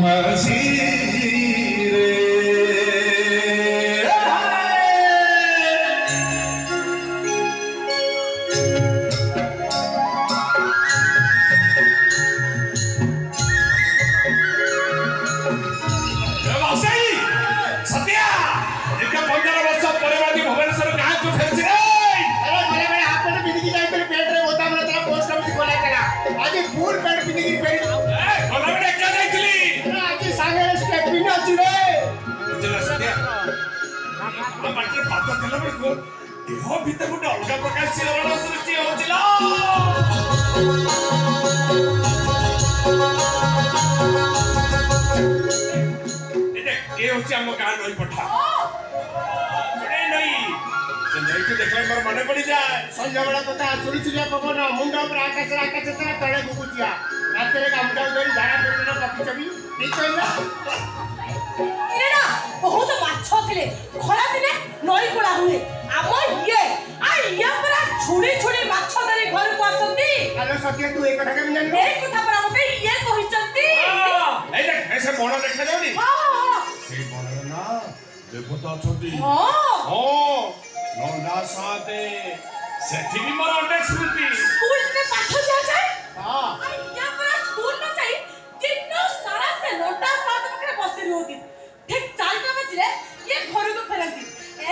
देह भीतर गोटे अलग प्रकार शिहरण सृष्टि होचिला ये होची हम गान नई पठा बड़े नई से नई को देखले मोर मने पड़ी जाए संजय बड़ा कथा चुलचुलिया पवन मुंड पर आकाश तरा तळे गुगुचिया रात्रे गामटा धरी झाड़ा पड़ना पपी छबी ठीक कहला इने ना बहुत माछ थिले खरा दिने नई कोला हुए आमो ये पूरा छुड़ी छुड़ी माछ धरी घर को आसंती हेलो सत्य तू एक कथा के जान ए कथा पर मते ये कहिसंती ए देख ऐसे बण देखा जाउनी हां से बण ना देवता छथि हां नंदा साथे सेठी भी मोर अनेक स्मृति स्कूल में पाठ दिया जाए हां या पूरा स्कूल में जाई जिन्नो सारा से लोटा साथ पकड़े बसी होती ठीक 4टा बजले ये घर को फेरंती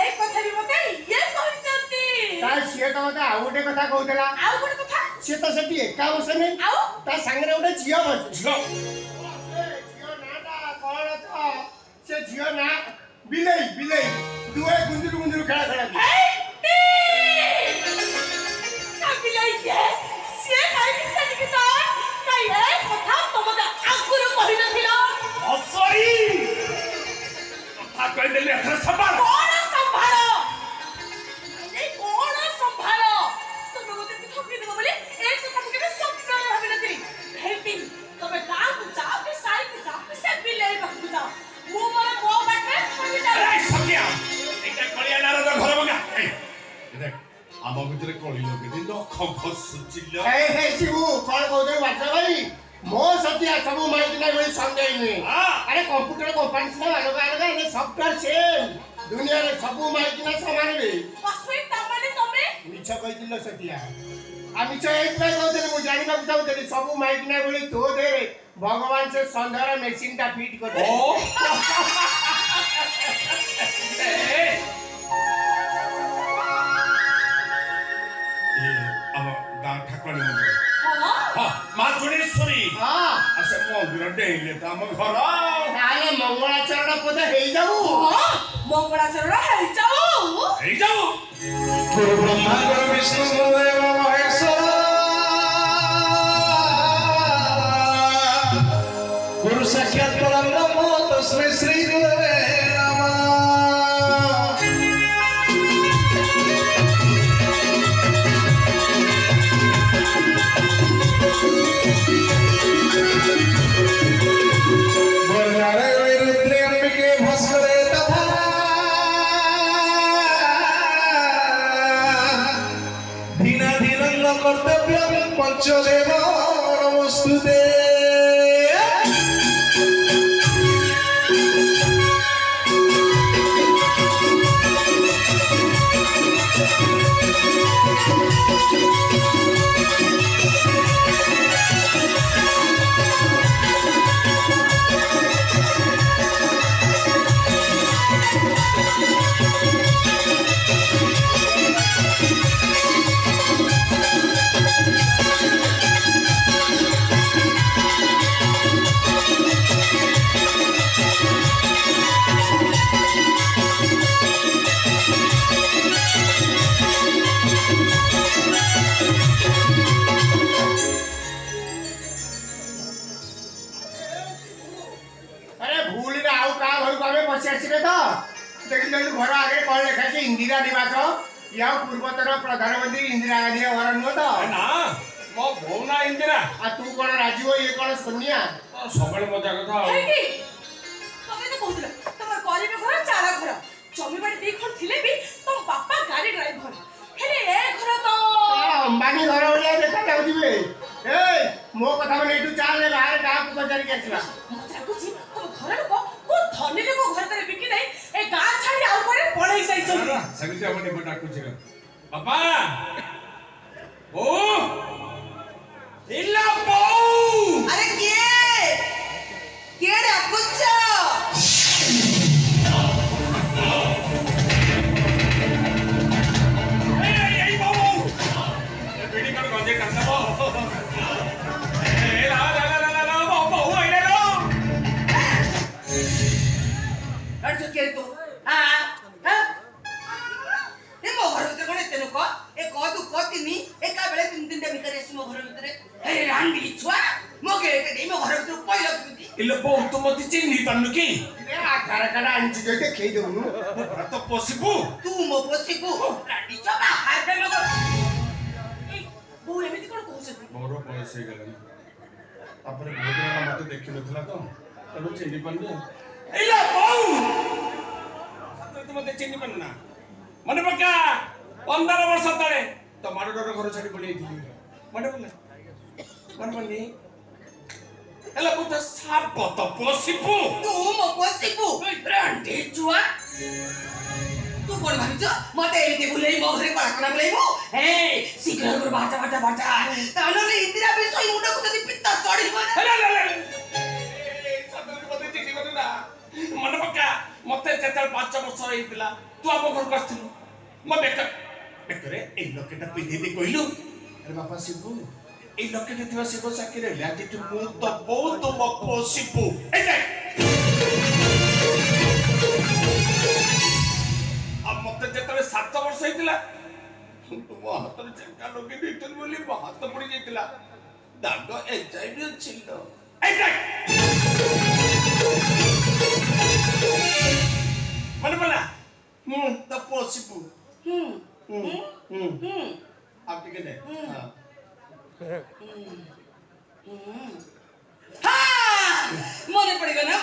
ए कथा भी मते ये कहिसंती ता सिए तो मते आ गोटे कथा कहउतला आ गोटे कथा से तो सेठी एका बसने आउ ता संगरे गोटे झियो बस झियो झियो नाटा कोन तो से झियो ना बिलेई बिलेई दुए गुंजुर गुंजुर खेला खेला बिलेई के से काई से की तो काई ए कथा तमदा आगुरु कहि नथिलो असरी कथा कहि देले अथर संभाल कोन संभालो ए कोन संभालो तुम लोग के ठोकी देबो बोली एक कथा के स्वप्न में भाबी नथि हेल्पिंग तबे गांव को जाओ के सारी को जाओ से बिलेई बाकू जाओ मु मोर मो बाटे पड़ी जा ए सत्या एटा कलिया नारद घर बगा ए देख आम भितर कली लोके दिन खख सुचिल हे हे शिवू कोन कहउतले वाचा भाई मो सत्या सब माइक ना बोली समझाइनी अरे कंप्यूटर कंपनी से अलग अलग है सॉफ्टवेयर सेम दुनिया रे सब माइक ना समान रे बसई तमने तमे मिछ कहिदिलो सत्या आ मिछ एक बार कहउतले मु जानि बाबू चाहउतले सब माइक ना बोली तो दे रे भगवान से संधार मशीन ता फिट कर दे ओ ठाकुर हां माँ जुनेश्वरी हां असे मंदिर डेले त हम घर ताले मंगलाचरण पद हेई जाऊ हां मंगलाचरण हेई जाऊ गुरु ब्रह्मा गुरु विष्णु गुरुदेव महेश्वर गुरु साक्षात् परब्रह्म तस्मै श्री गुरवे नमः कर्तव्यम पंचदेव नमस्तुते घर आगे कौन लिखा है इंदिरा निवास या पूर्वतन प्रधानमंत्री इंदिरा गांधी घर नुह तो ना मो भौना इंदिरा आ तू कौन राजीव ये कौन सोनिया सबले मजा कथा हे की तमे तो कहउतला तमर गरीब घर चारा घर जमी बाड़ी देखन थिले भी तुम बापा गाड़ी ड्राइवर हेले ए घर तो अंबानी घर वाला देखा जाउची बे ए ମୋ କଥା ମାନେ ଏଠୁ ଚାଲେ ବାହାରେ ଗାଁକୁ ପଚାରିକି ଆସିବା। ମତେ ଲାଗୁଛି ତମ ଘର ଲୋକ କୋଉ ଧନୀ ଲୋକ ଘର ତାରେ ବିକି ଦେଇ ଏ ଗାଁ ଛାଡି ଆଉ କୁଆଡେ ପଳେଇ ଯାଇଛନ୍ତି। ସେମିତି ହବନି ମୁଁ ଡାକୁଛି ବାପା ଓ ଇଲା ବୋଉ ଆରେ କିଏ ଡାକୁଛ? এই বাবু এ বিড়ি কর গজে কাটব এ লা লা লা লা লা বাবু আইলে লো আরে কে তো এ মো ঘর ভিতরে কোন এতে লোক এ কদু কতিনি একা বেলে তিন তিনটা ভিতরে এসে মো ঘর ভিতরে এ রান্ডি ছুয়া মো গেটে দেই মো ঘর ভিতরে কইলো কি ইলো বউ তো মতে চিনি পারনু কি ଏ ଆଧାର କାର୍ଡ ଆଣିଛି ଯେ ଦେଖେଇ ଦଉନୁ। তো পসিবু তু মো পছিবু রান্ডি ছবা হাতে মো এই বউ এমিতি কোন কହୁଛନ୍ତି? ମୋର ବୟସ ହେଇଗଲାଣି ତାପରେ ବହୁତ ଦିନ ହେଲା ମତେ ଦେଖିନଥିଲା ତ ତେଣୁ ଚିହ୍ନି ପାରୁନି ଏଇଲା ବୋଉ ସତରେ ତୁ ମତେ ଚିହ୍ନି ପାରୁନା ମନେ ପକା 15 ବର୍ଷ ତଳେ ତ ମାଡ଼ର ଘର ଛାଡି ପଳେଇଥିଲି ମନେ ପଡିଲା ମନେ ପଡନି ହେଲା ମୁଁ ତ ସାପ ତ ପଶିବୁ ତୁ ମୋ ପଛିବୁ ରାଣ୍ଡି ଛୁଆ ତୁ କୋଣ ଭାବିଛ ମତେ ଏମିତି ବୁଲେଇ ମୋ ଘରେ କଳାକଣା ବୁଲେଇବୁ ଏ ଶୀଘ୍ର ଘର ବାଟା ତାହେଲେ ଇନ୍ଦିରା ବିଷୟ ମୁଣ୍ଡକୁ ଯଦି ପିତ୍ତ ଚଢିବ ସତରେ ମତେ ଚିହ୍ନି ପାରୁନା ମନେ ପକା ମତେ ଯେତେବେଳେ 5 ବର୍ଷ ହେଇଥିଲା ତୁ ଆମ ଘରକୁ ଆସିଥିଲୁ ମୋ ବେକରେ ଏଇ ଲକେଟା ପିନ୍ଧେଇ ଦେଇ କହିଲୁ ଆରେ ବାପା ଶିବୁ এই লকেটে ଥିବା ଶିବ ସାକ୍ଷୀରେ ଲାଗିଛୁ ମୁଁ ତ ବହୁତ ମୋ ପଶିବୁ ଆଉ ମତେ ଯେତେବେଳେ 7 ବର୍ଷ ହେଇଥିଲା ମୋ ହାତରେ ଚେଙ୍କା ଲଗେଇ ଦେଇଥିଲି ବୋଲି ମୋ ହାତ ପଡି ଯାଇଥିଲା ଦାଗ ଏଯାଇ ବି ଅଛି ଲୋ ମନେ ପଡିଲା ମୁଁ ତ ପଶିବୁ ଆଉ ଟିକେ ନେ মনে পড়িগলা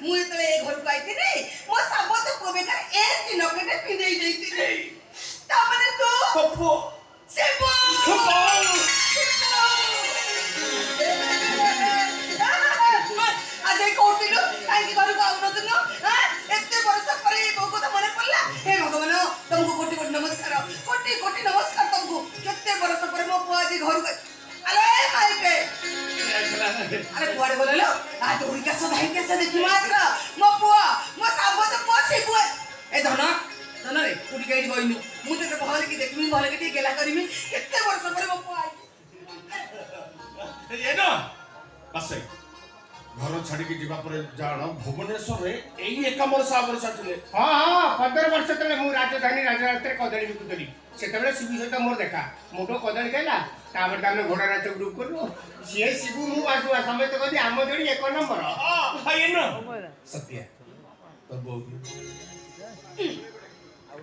মু যেতবে এই ঘরକୁ আইতিনি মো সাবত কোবেকার এ তিনকটে পিঁধেই যাইতিনি তারপরে তো পপু সেবো আজ এই কোটিলু কাইকি ঘরକୁ আউনতন এতে বর্ষ পরে এই বউ কথা মনে পড়লা হে ভগবান তোমাকে কোটি কোটি নমস্কার তোমাকে কেতে বর্ষ পরে মো পুয়া আজি ঘরକୁ আরে মাইকে আরে কুয়াড়ে গলে লো আজ উড়িকা সব হাইকে সে দেখি মাত্র মো পুয়া মো সাবত পছি পুয়া এ ধন রে কুটি গাইড বইনু মু তো ভালে কি দেখমি ভালে কি গেলা করিমি কেতে বর্ষ পরে মো পুয়া ଏ ନା ବାସେ ଘର ଛାଡିକି ଯିବା ପରେ ଜାଣ ଭୁବନେଶ୍ୱରରେ ଏଇ ଏକାମର ସାବରେ ସାଥିଲେ ହଁ ହଁ 15 ବର୍ଷ ତଳେ ମୁଁ ରାଜଧାନୀ ରାଜରାସ୍ତାରେ କଦଳୀ ବିକୁଥିଲି ସେତେବେଳେ ଶିବୁ ସହିତ ମୋର ଦେଖା ମୋଟୋ କଦଳୀ ଖାଇଲା ତାପରେ ଆମେ ଘୋଡ଼ା ନାଚ ଗ୍ରୁପ୍ କଲୁ ସିଏ ଶିବୁ ମୁଁ ବାସୁଆ ସମସ୍ତେ କହନ୍ତି ଆମ ଯୋଡ଼ି 1 ନମ୍ବର ଭାଇ ଏ ନା ସତ୍ୟ ତ ବହୁତ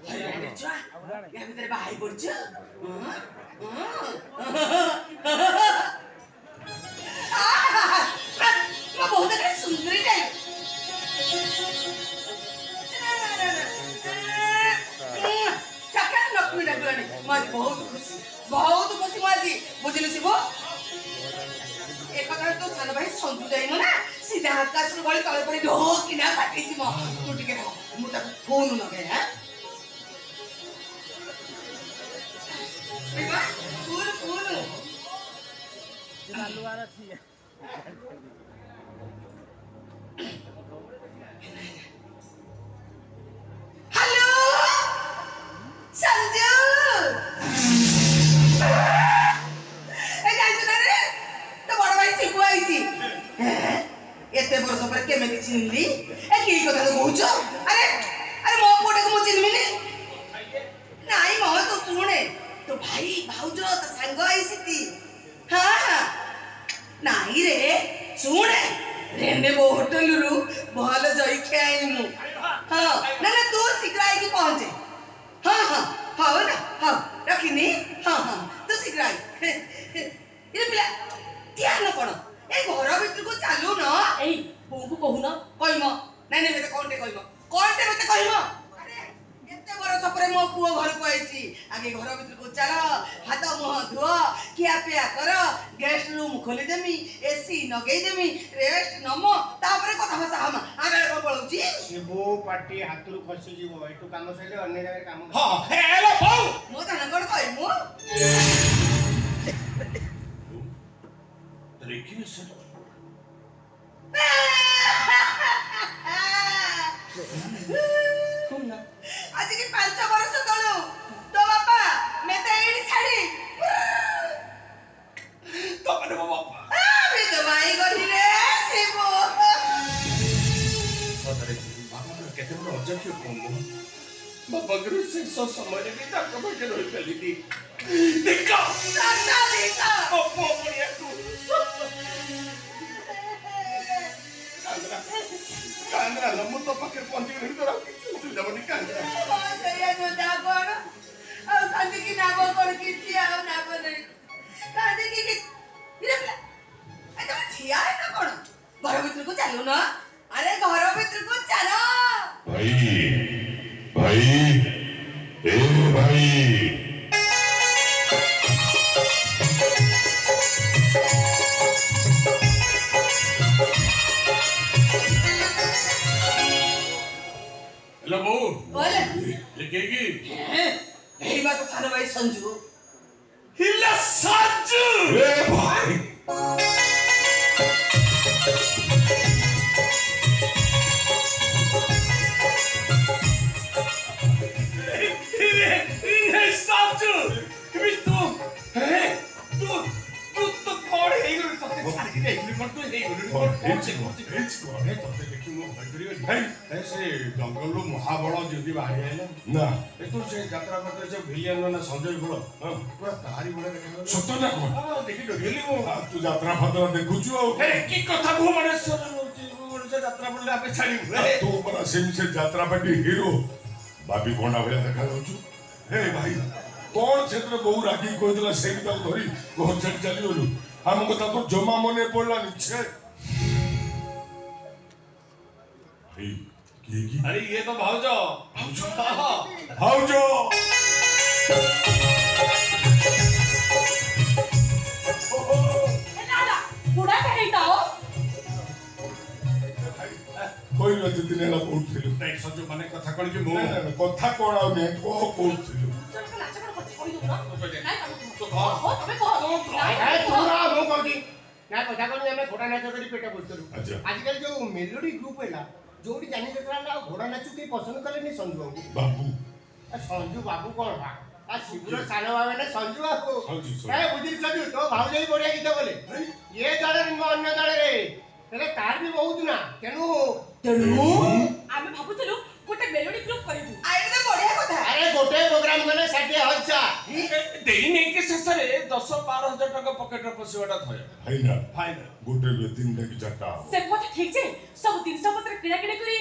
আরে চা এর ভিতরে বাহাই পড়ছ মা বহুত একটা সুন্দরী টাইপ চাকা নকমি ডাকলানি মা বহুত খুশি মাজি বুঝিলি শিব এ কথা তো সান ভাই সঞ্জু যাইনো না সিধা আকাশ গলি তলে পড়ে ঢোকিনা ফাটি ଯିବ ତୁ ଟିକେ ରହ ମୁଁ ତାକୁ ଫୋନ୍ ଲଗାଏ ଫୋନ୍ হ্যালো সঞ্জু এই যাইছো না রে তো বড় ভাই শিবু আইছি এতে বড় সপরে কেমনে চিনলি এ কি কথা তো কହୁଛ আরে ମୋ পুଅটাକୁ ମୁଁ ଚିହ୍ନିବିନି ନାଇଁ ମ ତୁ ଶୁଣେ ତୋ ଭାଇ ଭାଉଜ ତା ସାଙ୍ଗ ଆଇସିତି ହଁ ନାଇଁ ରେ ଶୁଣେ ରେଣ୍ଡେ ବୋ ହୋଟେଲରୁ ଭଲ ଜଳଖିଆ ଆଣିମୁ ହଁ ନା ତୁ ଶୀଘ୍ର ଆଇକି ପହଞ୍ଚେ ହଁ ହଉ ନା ହଉ ରଖିନି ହଁ ତୁ ଶୀଘ୍ର ଆଇ ଏ ପିଲା ଧ୍ୟାନ କଣ এই ঘর ভিতরକୁ চালুন এই বউକୁ কহুন কইম নাই নাই মতে কোনটে কইম আরে এতে বড় সপরে মো পুଅ ঘরକୁ আইছি আগে ঘর ভিতরକୁ চাল হাত মুহ ধুଅ খিয়া পিয়া কর গেস্ট রুম खोली देमी एसी नगेई देमी रेस्ट नमो तापरे कथा भाषा हम आगे को पळौची शिबू पाटी हातरू खसी जीव एटू काम सैले अन्य जगह काम हां हेलो बोल मो जाना कोन कहि मो देखिए सर आज की 5 वर्ष तळो तो बापा मेते एडी छाडी तो मैंने बाबा मी तो भाई गरी रे शिबू सदरे बाबा केते बड़ अजक्य कोन बाबा गुरु से सो समय भी तक के रही पली दी देखा साता देखा ओ बढ़िया तू कांद्रा लम्बू तो पकड़ पंती नहीं तो रख तू जबनी कांद्रा सैया जो दा कोन आ कांदी की नाबो कोन किती आ नाबो नाही कांदी की इरला ए तो छिया है ना कोन घर भीतर को चालू ना अरे घर भीतर को चलो भाई भाई ए भाई हेलो बहू बोले लिखेगी यही बात सारे भाई संजू हिला साजू ए भाई साजू कि तू है तू तो कौन है ये तो सारी की नहीं पर तू नहीं बोल हेच को हे तो देखि मो भइकरी भाई ऐसे जंगल रो महाबଳ যদি বাহির আইলা না এ তো সে যাত্রা পথে যে ভিলিয়ান না সঞ্জয় বড় পুরা তাহারি বড় দেখা সত্য না কোন দেখি ডরিলি মো তু যাত্রা ফাত্রা দেখুଛୁ ଆଉ আরে কি কথা ভুবনেশ্বর যে যাত্রা বললে আপে ছাড়িবু ତୁ ପରା ସେମିତି ସେ ଯାତ୍ରା ପାଟି ହିରୋ ବାବି ଭଣ୍ଡା ଭଳିଆ ଦେଖାଯାଉଛୁ ହେ ଭାଇ କଣ ସେଥିରେ ବହୁ ରାଗି କହିଥିଲା ସେଇଠି ତାକୁ ଧରି ଘର ଛାଡ଼ି ଚାଲିଗଲୁ ଆମ କଥା ତ ଜମା ମନେ ପଡିଲାନି ଛେ ଭାଇ କିଏ କି अरे ये तो भाउज ଭାଉଜ ନାଲା ବୁଢା ହେଇତା କହିଲୁ ଏତେ ଦିନ ହେଲା କୋଉଠିଥିଲୁ नहीं सजो माने कथा कोन कि मो କଥା କଣ ଆଉ ନାହିଁ କହ କୋଉଠିଥିଲୁ ଚଲ ନାଚ କର କଥା କହି ଦଉ ନା ନାଇଁ ତମେ तो କହ कह ତମେ କହ ନାଇଁ ଏ ତୁ ରା ମୁଁ କହୁଛି ନା କଥା କହୁନି ଆମେ ଘୋଡ଼ା ନାଚ କରି ପେଟ ପୋଷିଲୁ ଆଚ୍ଛା। ଆଜିକାଲି ଯୋଉ ମେଲୋଡି ଗ୍ରୁପ ହେଲା ଯୋଉଠି ଜାନି ଦେଖଲା ଆଉ ଘୋଡ଼ା ନାଚ କେହି ପସନ୍ଦ କଲେନି ସଞ୍ଜୁ ବାବୁ ବାବୁ ସଞ୍ଜୁ ବାବୁ କଣ ବା ଆ ଶିବୁର ସାନ ବାବୁ ନା ସଞ୍ଜୁ ବାବୁ ସଞ୍ଜୁ, ସଞ୍ଜୁ। ଏ ବୁଝିଲି ସଞ୍ଜୁ ତୋ ଭାଉଜ ବି ବଢିଆ ଗୀତ ବୋଲେ ଇଏ ଦଳରେ ନୁହଁ ଅନ୍ୟ ଦଳରେ ହେଲେ ତାର ବି ବହୁତ ନା ତେଣୁ ଆମେ ଭାବୁଥିଲୁ ଗୋଟେ ମେଲୋଡି ଗ୍ରୁପ କରିବୁ ଆଇରେ ତ ବଢିଆ କଥା ଆରେ ଗୋଟେ ପ୍ରୋଗ୍ରାମ କଲେ 60,000 देई नहीं के शेषरे 10-12 हजार टका पॉकेट रे पसिवाटा थय ଭାଇନା फाइनल ଗୋଟେ ବେ ତିନିଟା କି ଚାରିଟା ସେ କଥା ଠିକ ଯେ ସବୁ ଜିନିଷ ପତ୍ର କିଣା କିଣି କରି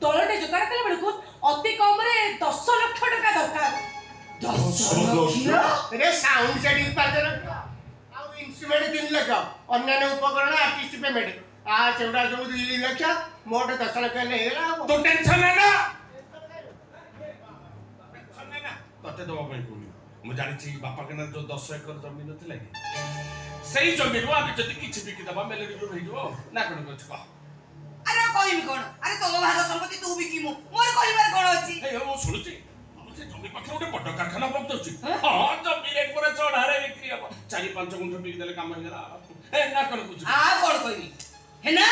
ଦଳଟେ ଯୋଗାଡ଼ କଲା ବେଳକୁ ଅତି କମରେ 10 ଲକ୍ଷ ଟଙ୍କା ଦରକାର 10 ଲକ୍ଷ रे साउंड सेटिंग 5 लक्ष ଆଉ ଇନଷ୍ଟ୍ରୁମେଣ୍ଟ 3 ଲକ୍ଷ ଅନ୍ୟାନ୍ୟ ଉପକରଣ ଆର୍ଟିଷ୍ଟ ପେମେଣ୍ଟ आ सेवडा जो 2 लक्ष मोट 10 लक्ष ले हेला तो टेंशन है ना तते दवा पई कोनी मु जानि छी बापा के ना जो 10 एकड़ जमीन नथिला कि सेही जमीन वा जति किछि बिकि दबा मेलोडी ग्रुप हेजो ना कोन कछ कह अरे कहबी कोन अरे तो भाग संपत्ति तू भी किमु मोर कहबार कोन अछि ए मु सुनुची से जमीन पाखे गोटे बड़ कारखाना बंदुची हां जमीन एक पर चढ़ारे बिक्री अब 4-5 गुंठ बिकि देले काम हेला ए ना कोन कुछ आ कोन कहबी है ना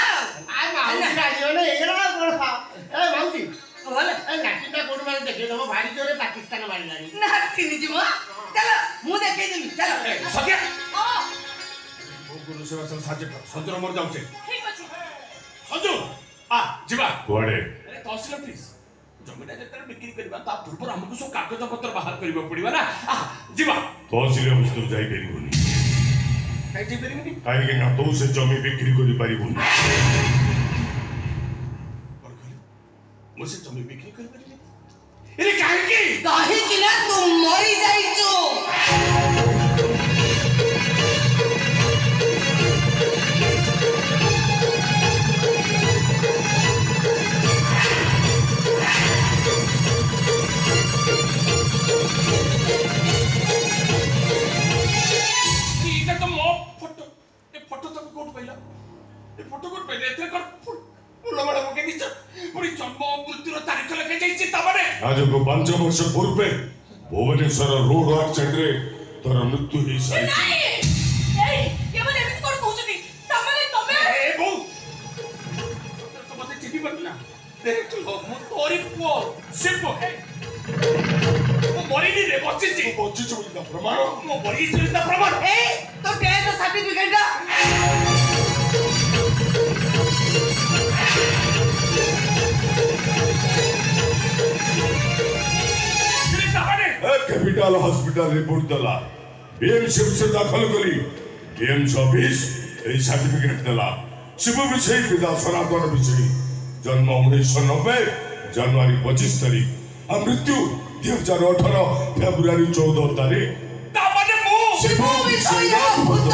आ माउसी राजी ने हेला कोन खा ए माउसी बोले ए नाटिना कोन माने देखे दम भारी जोरे पाकिस्तान मारी लानी ना किनी जी मो चलो मु देखे देमी चलो सत्या ହଁ ओ गुरु सेवा सब साजे कर संजर मर जाउचे ଠିକ ଅଛି संजू आ जीवा କୁଆଡେ अरे तहसील ऑफिस जमीन जेतरे बिक्री करबा ता पूर्व हमको सब कागज पत्र बाहर करबा पड़िबा ना आ जीवा ତହସିଲ ଅଫିସ ତୁ ଯାଇପାରିବୁନି काई जे परिमिनी କାହିଁକି ନା ତୁ ସେ ଜମି ବିକ୍ରି କରିପାରିବୁନି और कहले मुझे जमीन बिक्री कर परिले अरे काहे की कहि कि ना तू मरी जाइचो इटा तो मो फोटो ए फोटो ଫଟୋ କରି ପାଇଲେ ଏତେ କର ଫୁଲମାଳ ପକେଇ ଦେଇଛ ପୁଣି ଜନ୍ମ ମୃତ୍ୟୁର ତାରିଖ ଲେଖା ଯାଇଛି ତାମାନେ ଆଜକୁ 5 ବର୍ଷ ପୂର୍ବେ ଭୁବନେଶ୍ୱର ରୋଡ ଆକ୍ସିଡେଣ୍ଟରେ ତୋର ମୃତ୍ୟୁ ହେଇସାରିଛି। ନାଇଁ ଏଇ କେବଳ ଏମିତି କଣ କହୁଛନ୍ତି ତାମାନେ ତମେ ଏ ବୋଉ ତ ମତେ ଚିଠି ପଡିଲା ଦେଖିଲ ମୁଁ ତୋରି ପୁଅ ଶିବ ମୁଁ ମରିନି ରେ ବଞ୍ଚିଛି ବଞ୍ଚିଛୁ ବୋଲି ତା ପ୍ରମାଣ ମୁଁ ମରିଛି ବୋଲି ତା ପ୍ରମାଣ এই তোর ডেথ সার্টিফিকেটটা ତାମାନେ कैपिटल हॉस्पिटल रिपोर्ट देला बीएमसी से दाखल करी बीएमसी ऑफिस ए सर्टिफिकेट देला शिव विषय पिता सनातन विषय जन्म 1990 जनवरी 25 तारीख और मृत्यु 2018 फेब्रुआरी 14 तारीख ତାମାନେ ମୁଁ শিব বিষয় ভূত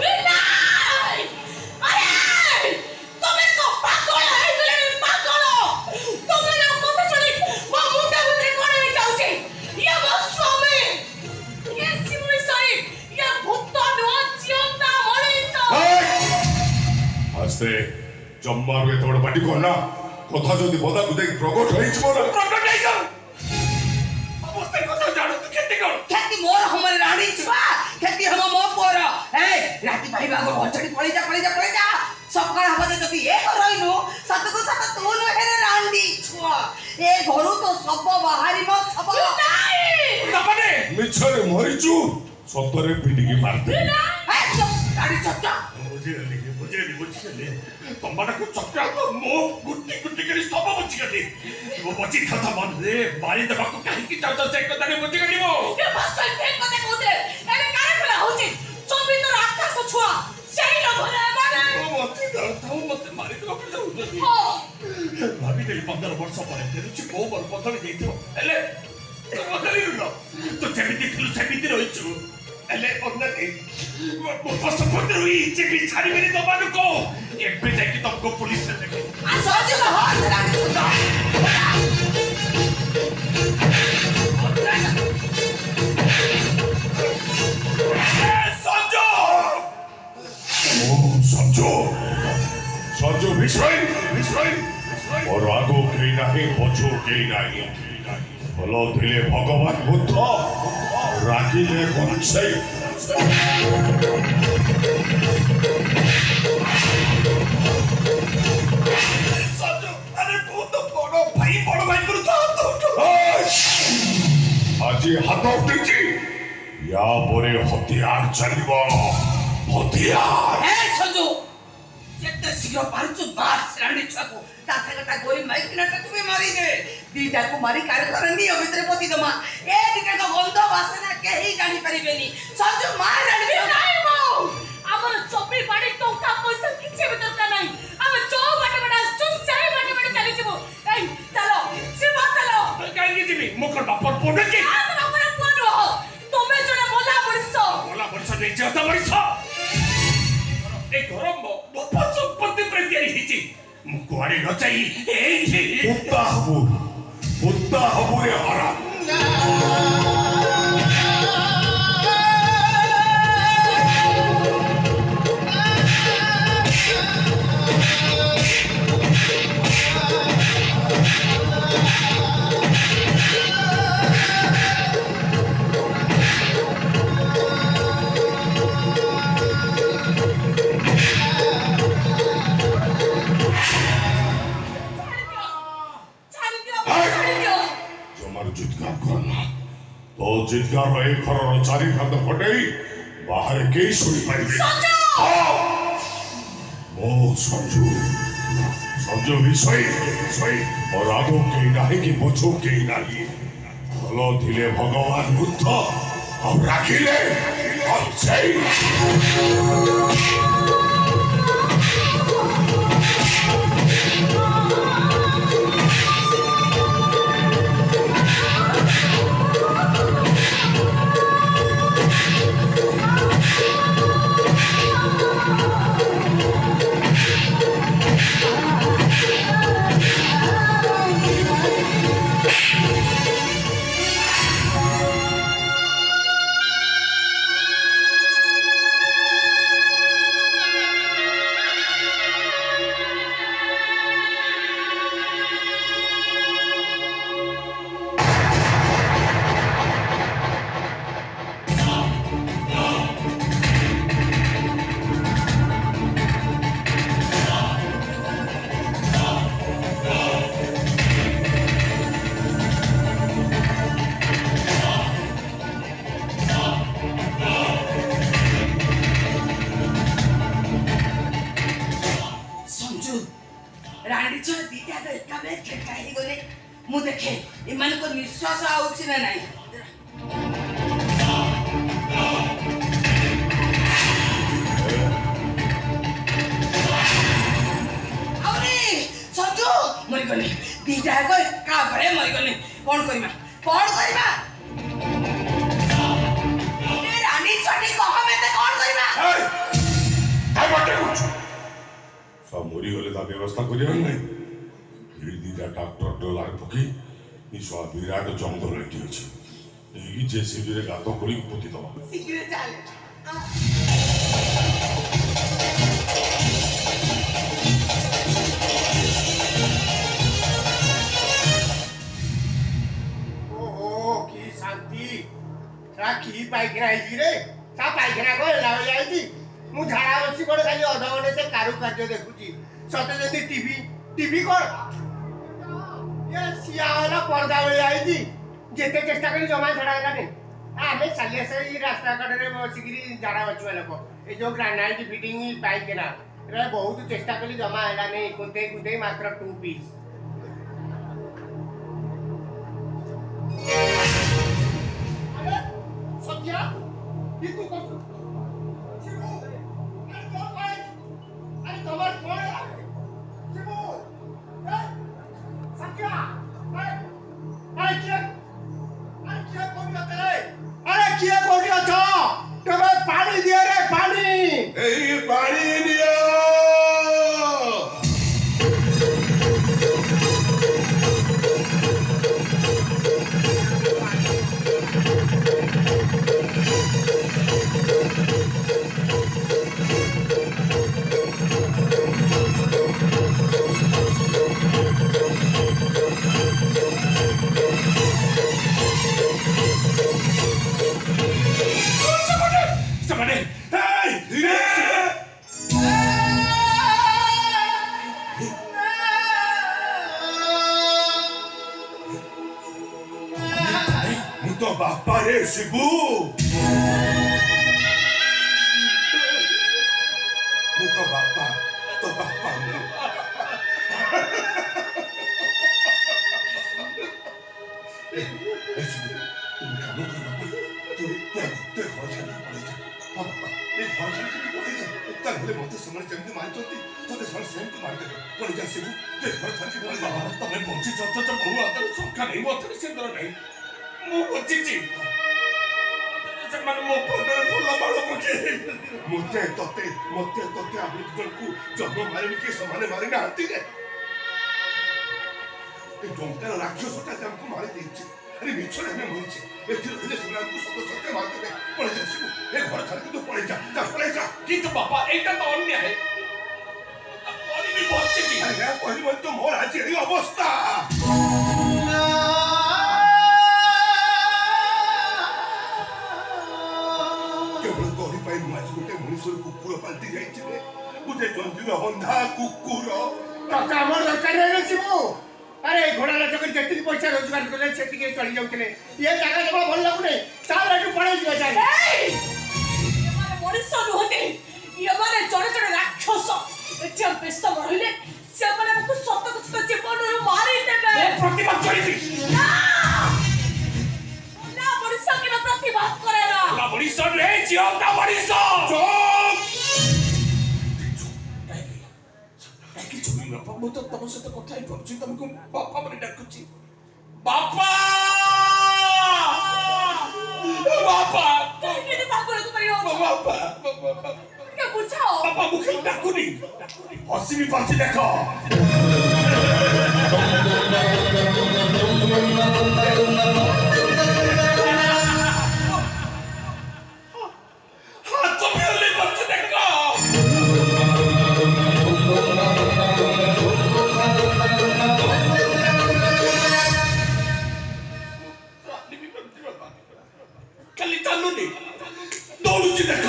বিনাই আরে তুমি তো পাগল হয়ে গেলে পাগল তোমার কথা শুনি মো মুন্ডা ভিতরে কোন হয়ে যাচ্ছে ইয়া মো স্বামী ইয়া শিবুই সই ইয়া ভূত নোয়া জিওতা মরিত आस्ते जम्मा रे तोड़ पाटी कोना कथा जदी बदा गुदे प्रकट होइछ मोर ପ୍ରକଟ ହେଇଯାଉ ଅବସ୍ଥା କଥା ଜାଣୁ ତୁ କେତେ କଣ খ্যাতি মোর হমরে রানী ছুয়া খ্যাতি হম মো পোর এই রাতি পাইবা গো হচড়ি পড়ে যা সকাল হবে যদি এ রইনু সতকু সত তু ন হেরে রান্দি ছুয়া এ ঘরু তো সব বাহারিব সব বিনাই ତାମାନେ मिछरे मरिचु सतरे पिटिकी मारते এই চুপ গাড়ি চচ্চা ବୁଝିଗଲି ତମମାନଙ୍କୁ ଚକ୍ରାନ୍ତ ମୁଁ ଗୁଟି ଗୁଟି କରି ସବୁ ବୁଝିଗଲି ମୋ ବଞ୍ଚି କଥା ମନରେ ମାରି ଦେବାକୁ କାହିଁକି ଚାହୁଁଛ ସେ କଥାରେ ବୁଝିଗଲି ମୁଁ ଏ ଭାଷା ଠିକ କଥା କହୁଥିଲେ ଏରେ କାଳେ କଲା ହଉଛି ଚବିତର ଆକାଶ ଛୁଆ ସେଇ ଲୋଭରେ ମାନେ ମୋ ବଞ୍ଚି ଥାଉ ମତେ ମାରି ଦେବାକୁ ଚାହୁଁଛନ୍ତି ହଁ ଭାବିଥିଲି 15 ବର୍ଷ ପରେ ଫେରୁଛି କୋଉ ବର ବଦଳି ଯାଇଥିବ ହେଲେ ତୁ ବଦଳିଲୁ ତୁ ଯେମିତି ଥିଲୁ ସେମିତି ରହିଛୁ ହେଲେ ଅନ୍ୟଟି ମୋ ପଶୁପତ୍ର ଯିବି ଛାଡ଼ିବିନି ତମମାନଙ୍କୁ ଏବେ ଯାଇକି ତମକୁ ପୁଲିସରେ ଦେବି সহজে হস রানী ছুয়া ସଞ୍ଜୟ ओ समझो समझो विश्वई और आगो केई नाही पछो केई नाही भलो थिले भगवान बुद्ध राखिले कनसै ସଞ୍ଜୟ ଆରେ ବହୁତ ବଡ଼ ଭାଇ କରୁଛ আজি হাত উঠিছি ইয়া পরে হতিয়ার চালিব হতিয়ার এই সঞ্জু যেতে শীঘ্র পারছু বাস রানী ছুয়াকু তা থাকাটা গরি মাইকিনাটা তুমি মারি দে দিটাকু মারি কারখানা নিয়ে ভিতরে পতি দমা এ দিটাক গন্ধ বাসনা কেহি জানি পারিবেনি সঞ্জু মার রানী নাই মো আমার চপি বাড়ি টঙ্কা পয়সা কিছু भी দরকার নাই আমি চো বাটে বাটে আসছো সেই বাটে বাটে চলে যাব এই চলো শিব চলো କାହିଁକି ଯିବି ମୁଁ କ'ଣ ବାପର ପୁଅ କି আজ আমার কোন হো তুমি জনে মোলা পড়ছ ଗଲା ବର୍ଷ ନେଇଛି ଅଧା ବର୍ଷ ଏ ଘର ମୋ ବାପା ସମ୍ପତ୍ତି ଉପରେ ତିଆରି ହେଇଛି ମୁଁ କୁଆଡ଼େ ନ ଯାଇ ଏଇଠି পুত্তা হবু রে হারা ছাড়ি দিও জমার চিৎকার করনা তো চিৎকার হয়ে ঘরর চারি খাত ফটেই বাহারে কেই শুনি পাইবে ও সঞ্জু সঞ্জু বিষয় ওর আগো কেই নাহি কি পছু কেই নাহি ভালো দিলে ভগবান বুদ্ধ আর রাখিলে সেই खेटा ही गले मु देखे इमान को निश्वास आउछि ना नाही औरे सजू मरि गले दीटा को का भरे मरि गले कोन करिमा ए रानी छोटी कह में कोन करिमा काय बाटे कुछ सब मरी गले ता व्यवस्था करिया नहीं ये दीटा डॉक्टर डॉलर पकी निशा विराट जंगल एटी अछि एही जेसीबी रे गातो करी पोती दवा शीघ्र चले की पाइखना है रे सा पाइखना को लाव जाई मु झाड़ा बसी बड़ खाली अधा घंटे से कारुकार्य देखुची सते जदी टीवी कोन ये सिया वाला पर्दा वाली आई जेते चेष्टा करी जमा छड़ा गाने आमे सालिया से ई रास्ता कड़े बसिगिरी झाड़ा बचवा लोक ए जो ग्रेनाइट फिटिंग पाइखना रे बहुत चेष्टा करी जमा हैला नहीं कुदे मात्र 2 पीस सत्या ये तू कर शिवू अरे कौन भाई अरे कमर कौन है शिवू ए सत्या अरे क्या कौन करते रे अरे क्या कौन करते हो तुम्हें पानी दिया रे पानी ए पानी दिया बापा रे शिबू तो बापा मोते तोते अमृतको जन्म मारिनी के समाने मारि ना हती रे ए डोंकर राक्षसटा हमको मारि देछि अरे मिछरे में मोइछि एथि रहले सुनाको सब सत्य मारते दे पळे जासिबु ए घर छाड़ के तू पळे जा किंतु बापा एटा तो अन्याय पानी भी बच्चे की अरे यार पहली बार तो मोर आज एही अवस्था केवल तोरी पाई माज गोटे मनुष्य कुकुर पाल्टी जाइछि रे गोटे जंजीर बंधा कुकुर तो कामर दरकार रे शिवू अरे घोड़ा चक्कर जेतिक पैसा रोजगार करे सेतिक चली जाउतले ये जगह जमा भल लागु नै चाल एटू पळे जियो जाय ए माने मनुष्य नुहते ये माने छोटे छोटे राक्षस एठी हम व्यस्त रहिले से माने हमको सत सत जीवन रो मारी देबे प्रतिबाद करी ना मनुष्य के प्रतिबाद करे ना ना मनुष्य रे जियोता मनुष्य ମୁଁ ତ ତମ ସହିତ କଥା ହେଇ ପାରୁଛି ତମକୁ ବାପା ବୋଲି ଡାକୁଛି ବାପା ବାପା କେମିତି ପାଗଳକୁ ପରିବ ବାପା ଟିକେ ବୁଝାଅ ବାପା ମୁଁ ଖାଲି ଡାକୁନି ହସି ବି ପାରୁଛି ଦେଖ ହାତ ବି ହଲେଇ ପାରୁଛି ଦେଖ खाली चालूनी दौड़ुची देख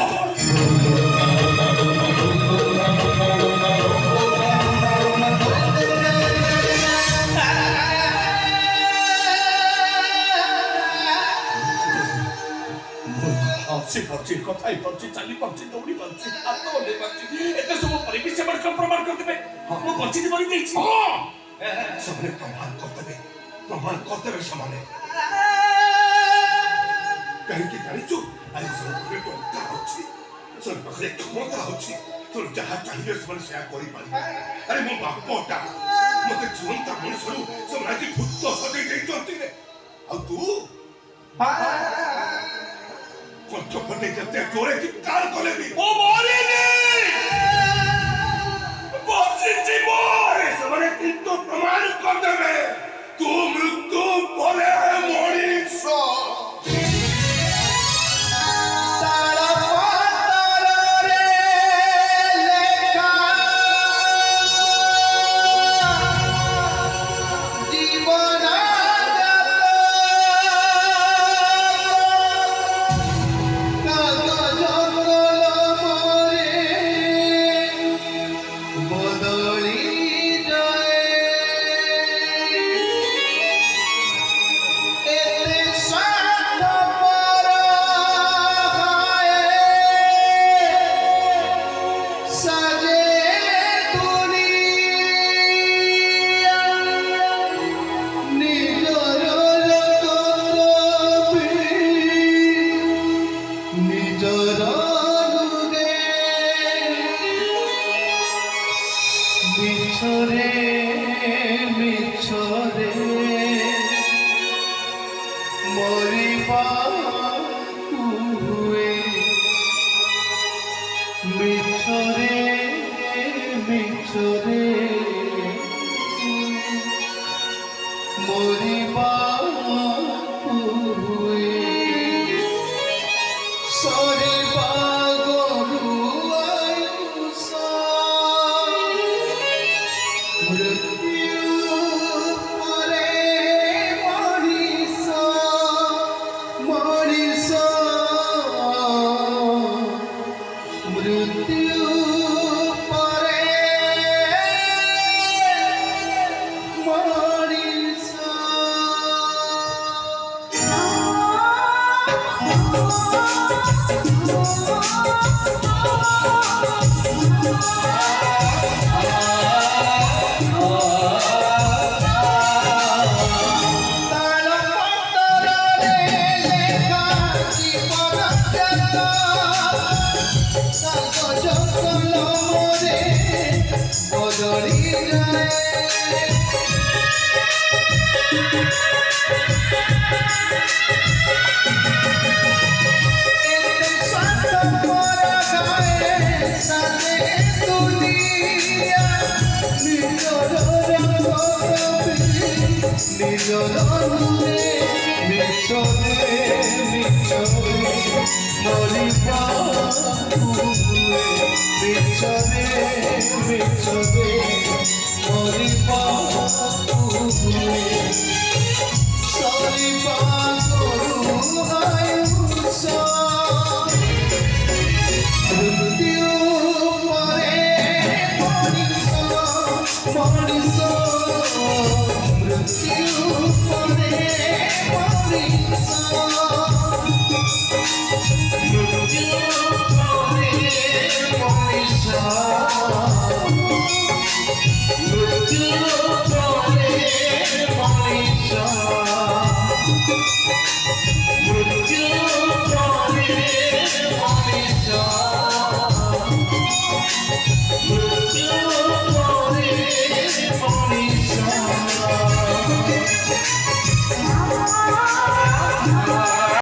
हसी पार्ची कथा ही पार्ची चली पार्ची दौड़ी पार्ची हाथ ओले पार्ची एते सब पर भी से बड़ प्रमाण कर देबे हम बच्ची मरि जाई छी हां ସେମାନେ ପ୍ରମାଣ କରିଦେବେ ସେମାନେ କାହିଁକି ଜାଣିଛୁ ଆରେ ସେମାନେ ପାଖରେ ଟଙ୍କା ଅଛି ସେମାନେ ପାଖରେ କ୍ଷମତା ଅଛି ତୋର ଯାହା ଚାହିଁବେ ସେମାନେ ସେୟା କରିପାରିବେ ଆରେ ମୋ ବାପଟା ମତେ ଜୀବନ୍ତା ମଣିଷରୁ ସେମାନେ ଆଜି ଭୂତ ସଜେଇ ଦେଇଛନ୍ତି ଆଉ ତୁ ପଞ୍ଚପଟେ ଯେତେ ଜୋରେ ଚିତ୍କାର କଲେ ବି ଓ ମରିନି ବସିଛି ମୁଁ ସେମାନେ କିନ୍ତୁ ପ୍ରମାଣ କରିଦେବେ ତୁ ମୃତ୍ୟୁ ପରେ ମଣିଷ Murder,